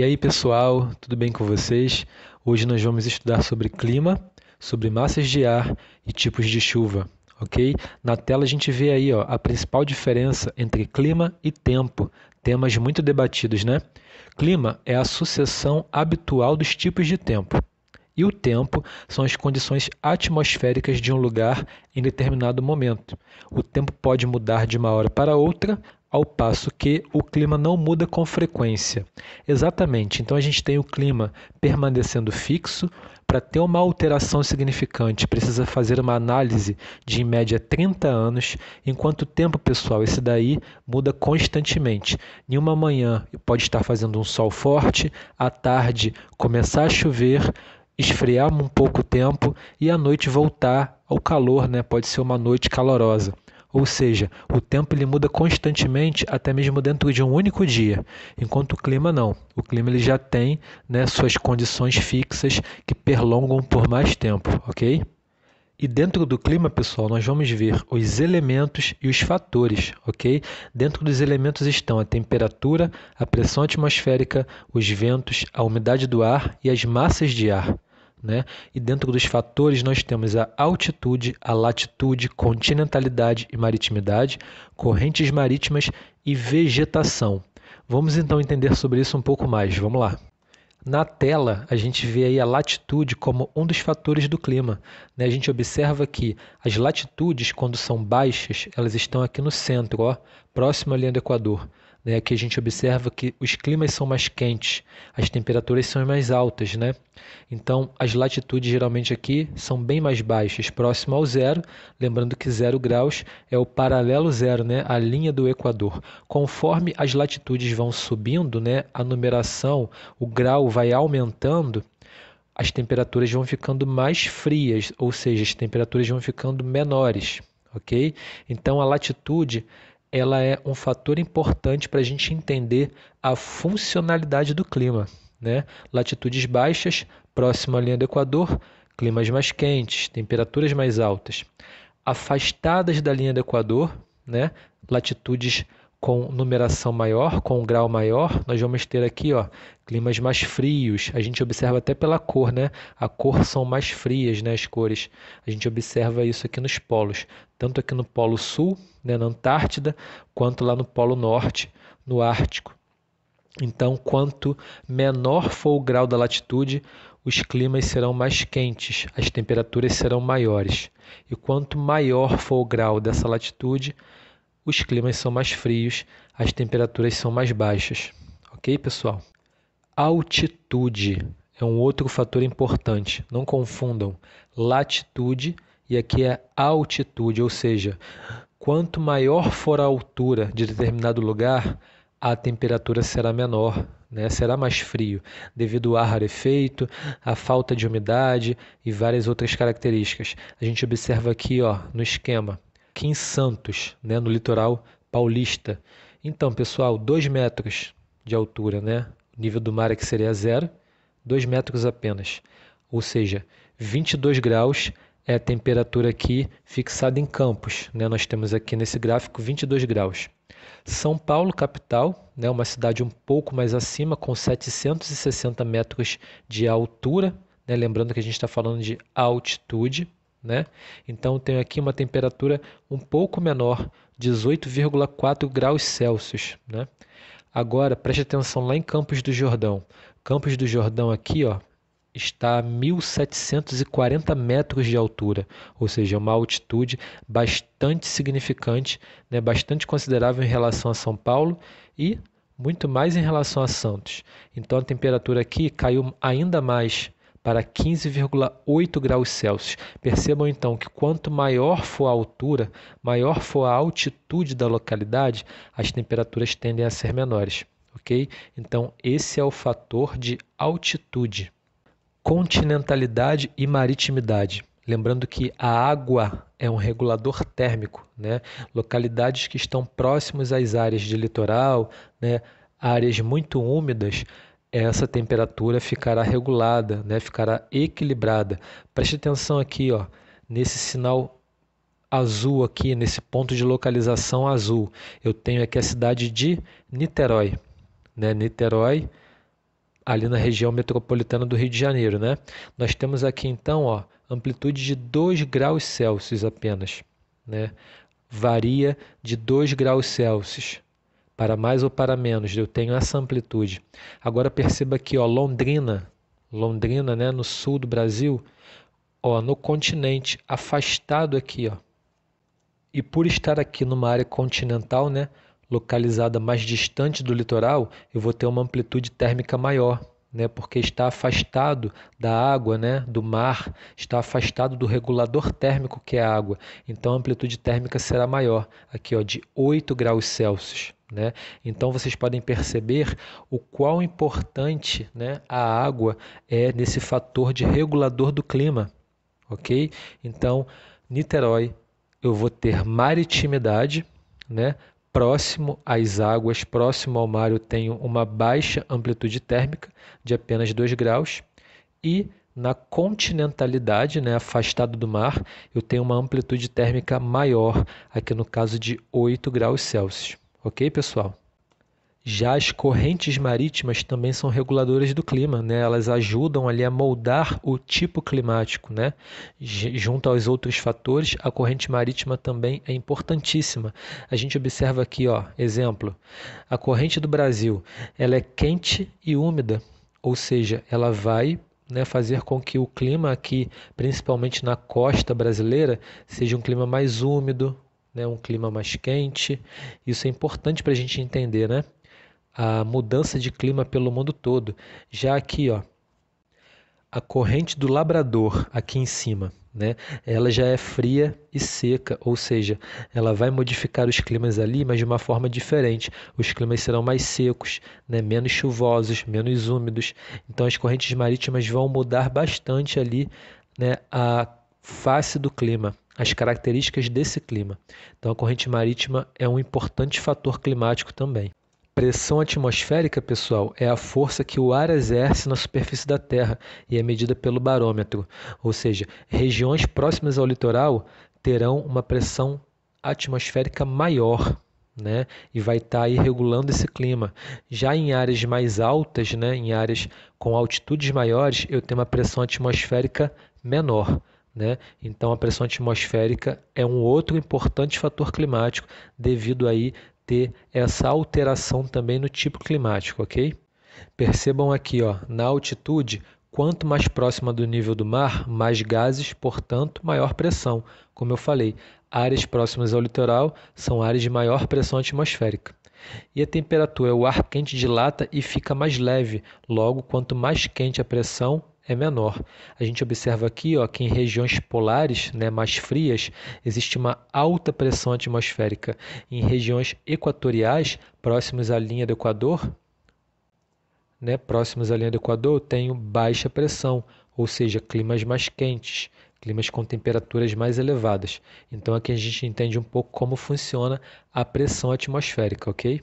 E aí, pessoal, tudo bem com vocês? Hoje nós vamos estudar sobre clima, sobre massas de ar e tipos de chuva, ok? Na tela a gente vê aí, ó, a principal diferença entre clima e tempo, temas muito debatidos, né? Clima é a sucessão habitual dos tipos de tempo. E o tempo são as condições atmosféricas de um lugar em determinado momento. O tempo pode mudar de uma hora para outra, ao passo que o clima não muda com frequência. Exatamente, então a gente tem o clima permanecendo fixo. Para ter uma alteração significante, precisa fazer uma análise de, em média, 30 anos, enquanto o tempo, pessoal, esse daí muda constantemente. Em uma manhã pode estar fazendo um sol forte, à tarde começar a chover, esfriar um pouco o tempo e à noite voltar ao calor, né? Pode ser uma noite calorosa. Ou seja, o tempo ele muda constantemente, até mesmo dentro de um único dia, enquanto o clima não. O clima ele já tem, né, suas condições fixas que perlongam por mais tempo, ok? E dentro do clima, pessoal, nós vamos ver os elementos e os fatores, ok? Dentro dos elementos estão a temperatura, a pressão atmosférica, os ventos, a umidade do ar e as massas de ar, né? E dentro dos fatores nós temos a altitude, a latitude, continentalidade e maritimidade, correntes marítimas e vegetação. Vamos então entender sobre isso um pouco mais. Vamos lá. Na tela, a gente vê aí a latitude como um dos fatores do clima, né? A gente observa que as latitudes, quando são baixas, elas estão aqui no centro, ó, próximo à linha do Equador, né? Aqui a gente observa que os climas são mais quentes, as temperaturas são mais altas, né? Então, as latitudes geralmente aqui são bem mais baixas, próximo ao zero, lembrando que 0 graus é o paralelo zero, né? A linha do Equador. Conforme as latitudes vão subindo, né? A numeração, o grau vai aumentando, as temperaturas vão ficando mais frias, ou seja, as temperaturas vão ficando menores, ok? Então, a latitude ela é um fator importante para a gente entender a funcionalidade do clima, né? Latitudes baixas, próximo à linha do Equador, climas mais quentes, temperaturas mais altas. Afastadas da linha do Equador, né? Latitudes com numeração maior, com um grau maior, nós vamos ter aqui, ó, climas mais frios. A gente observa até pela cor, né? A cor são mais frias, né? As cores. A gente observa isso aqui nos polos, tanto aqui no Polo Sul, né? Na Antártida, quanto lá no Polo Norte, no Ártico. Então, quanto menor for o grau da latitude, os climas serão mais quentes, as temperaturas serão maiores. E quanto maior for o grau dessa latitude, os climas são mais frios, as temperaturas são mais baixas. Ok, pessoal? Altitude é um outro fator importante. Não confundam latitude e aqui é altitude, ou seja, quanto maior for a altura de determinado lugar, a temperatura será menor, né? Será mais frio, devido ao ar rarefeito, à falta de umidade e várias outras características. A gente observa aqui, ó, no esquema, aqui em Santos, né, no litoral paulista. Então, pessoal, 2 metros de altura, né? O nível do mar aqui seria zero, 2 metros apenas. Ou seja, 22 graus é a temperatura aqui fixada em Campos, né? Nós temos aqui nesse gráfico 22 graus. São Paulo, capital, né? Uma cidade um pouco mais acima, com 760 metros de altura, né? Lembrando que a gente está falando de altitude, né? Então, tenho aqui uma temperatura um pouco menor, 18,4 graus Celsius, né? Agora, preste atenção lá em Campos do Jordão. Campos do Jordão aqui, ó, está a 1.740 metros de altura, ou seja, uma altitude bastante significante, né, bastante considerável em relação a São Paulo e muito mais em relação a Santos. Então, a temperatura aqui caiu ainda mais para 15,8 graus Celsius. Percebam então que quanto maior for a altura, maior for a altitude da localidade, as temperaturas tendem a ser menores, ok? Então, esse é o fator de altitude. Continentalidade e maritimidade. Lembrando que a água é um regulador térmico, né? Localidades que estão próximos às áreas de litoral, né? Áreas muito úmidas, essa temperatura ficará regulada, né? Ficará equilibrada. Preste atenção aqui, ó, nesse sinal azul aqui, nesse ponto de localização azul. Eu tenho aqui a cidade de Niterói, né? Niterói ali na região metropolitana do Rio de Janeiro, né? Nós temos aqui então, ó, amplitude de 2 graus Celsius apenas, né? Varia de 2 graus Celsius para mais ou para menos, eu tenho essa amplitude. Agora perceba aqui, ó, Londrina, né, no sul do Brasil, ó, no continente, afastado aqui, ó. E por estar aqui numa área continental, né, localizada mais distante do litoral, eu vou ter uma amplitude térmica maior, né, porque está afastado da água, né, do mar, está afastado do regulador térmico que é a água. Então a amplitude térmica será maior, aqui, ó, de 8 graus Celsius. Né? Então vocês podem perceber o quão importante, né, a água é nesse fator de regulador do clima, ok? Então, Niterói, eu vou ter maritimidade, né? Próximo às águas, próximo ao mar, eu tenho uma baixa amplitude térmica de apenas 2 graus e na continentalidade, né, afastado do mar, eu tenho uma amplitude térmica maior, aqui no caso de 8 graus Celsius. Ok, pessoal? Já as correntes marítimas também são reguladoras do clima, né? Elas ajudam ali a moldar o tipo climático, né? Junto aos outros fatores, a corrente marítima também é importantíssima. A gente observa aqui, ó, exemplo, a corrente do Brasil, ela é quente e úmida, ou seja, ela vai, né, fazer com que o clima aqui, principalmente na costa brasileira, seja um clima mais úmido, né, um clima mais quente. Isso é importante para a gente entender, né? A mudança de clima pelo mundo todo. Já aqui, ó, a corrente do Labrador, aqui em cima, né? Ela já é fria e seca, ou seja, ela vai modificar os climas ali, mas de uma forma diferente. Os climas serão mais secos, né? Menos chuvosos, menos úmidos. Então as correntes marítimas vão mudar bastante ali, né, a face do clima, as características desse clima. Então a corrente marítima é um importante fator climático também. Pressão atmosférica, pessoal, é a força que o ar exerce na superfície da Terra e é medida pelo barômetro. Ou seja, regiões próximas ao litoral terão uma pressão atmosférica maior, né? E vai estar aí regulando esse clima. Já em áreas mais altas, né, em áreas com altitudes maiores, eu tenho uma pressão atmosférica menor. Né? Então, a pressão atmosférica é um outro importante fator climático devido aí ter essa alteração também no tipo climático, ok? Percebam aqui, ó, na altitude, quanto mais próxima do nível do mar, mais gases, portanto, maior pressão. Como eu falei, áreas próximas ao litoral são áreas de maior pressão atmosférica. E a temperatura, o ar quente dilata e fica mais leve, logo, quanto mais quente a pressão, é menor. A gente observa aqui, ó, que em regiões polares, né, mais frias, existe uma alta pressão atmosférica. Em regiões equatoriais, próximas à linha do Equador, né, próximos à linha do Equador, eu tenho baixa pressão, ou seja, climas mais quentes, climas com temperaturas mais elevadas. Então aqui a gente entende um pouco como funciona a pressão atmosférica, ok?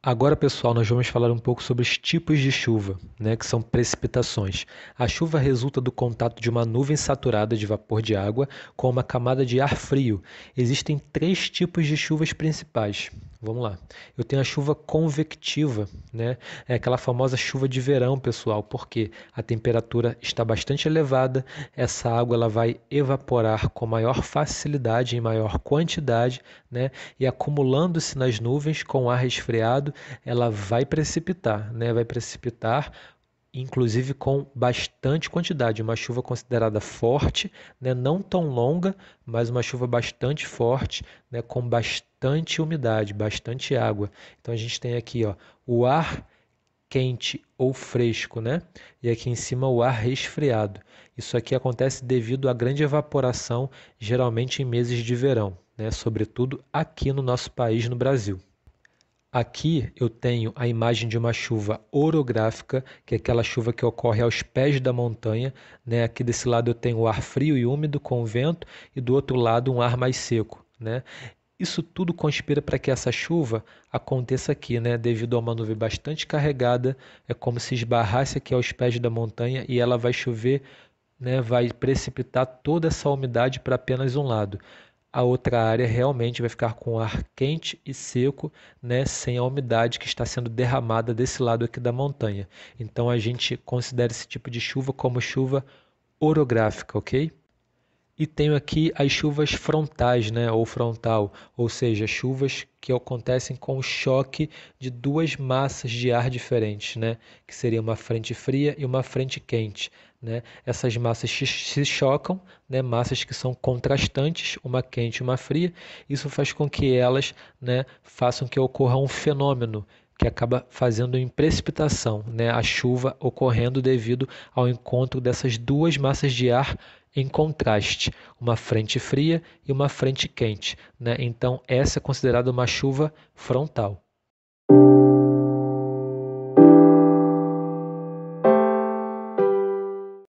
Agora, pessoal, nós vamos falar um pouco sobre os tipos de chuva, né, que são precipitações. A chuva resulta do contato de uma nuvem saturada de vapor de água com uma camada de ar frio. Existem 3 tipos de chuvas principais. Vamos lá. Eu tenho a chuva convectiva, né? É aquela famosa chuva de verão, pessoal, porque a temperatura está bastante elevada, essa água ela vai evaporar com maior facilidade, em maior quantidade, né? E acumulando-se nas nuvens com ar resfriado, ela vai precipitar, né? Vai precipitar, inclusive com bastante quantidade, uma chuva considerada forte, né? Não tão longa, mas uma chuva bastante forte, né? Com bastante umidade, bastante água. Então a gente tem aqui, ó, o ar quente ou fresco, né? E aqui em cima o ar resfriado. Isso aqui acontece devido à grande evaporação, geralmente em meses de verão, né? Sobretudo aqui no nosso país, no Brasil. Aqui eu tenho a imagem de uma chuva orográfica, que é aquela chuva que ocorre aos pés da montanha, né? Aqui desse lado eu tenho o ar frio e úmido com vento e do outro lado um ar mais seco, né? Isso tudo conspira para que essa chuva aconteça aqui, né? Devido a uma nuvem bastante carregada, é como se esbarrasse aqui aos pés da montanha e ela vai chover, né? Vai precipitar toda essa umidade para apenas um lado. a outra área realmente vai ficar com ar quente e seco, né, sem a umidade que está sendo derramada desse lado aqui da montanha. Então a gente considera esse tipo de chuva como chuva orográfica, ok? E tenho aqui as chuvas frontais, né, ou frontal, ou seja, chuvas que acontecem com o choque de duas massas de ar diferentes, né, que seria uma frente fria e uma frente quente, né? Essas massas se chocam, né, massas que são contrastantes, uma quente e uma fria. Isso faz com que elas, né, façam que ocorra um fenômeno que acaba fazendo em precipitação, né, a chuva ocorrendo devido ao encontro dessas duas massas de ar em contraste, uma frente fria e uma frente quente, né? Então, essa é considerada uma chuva frontal.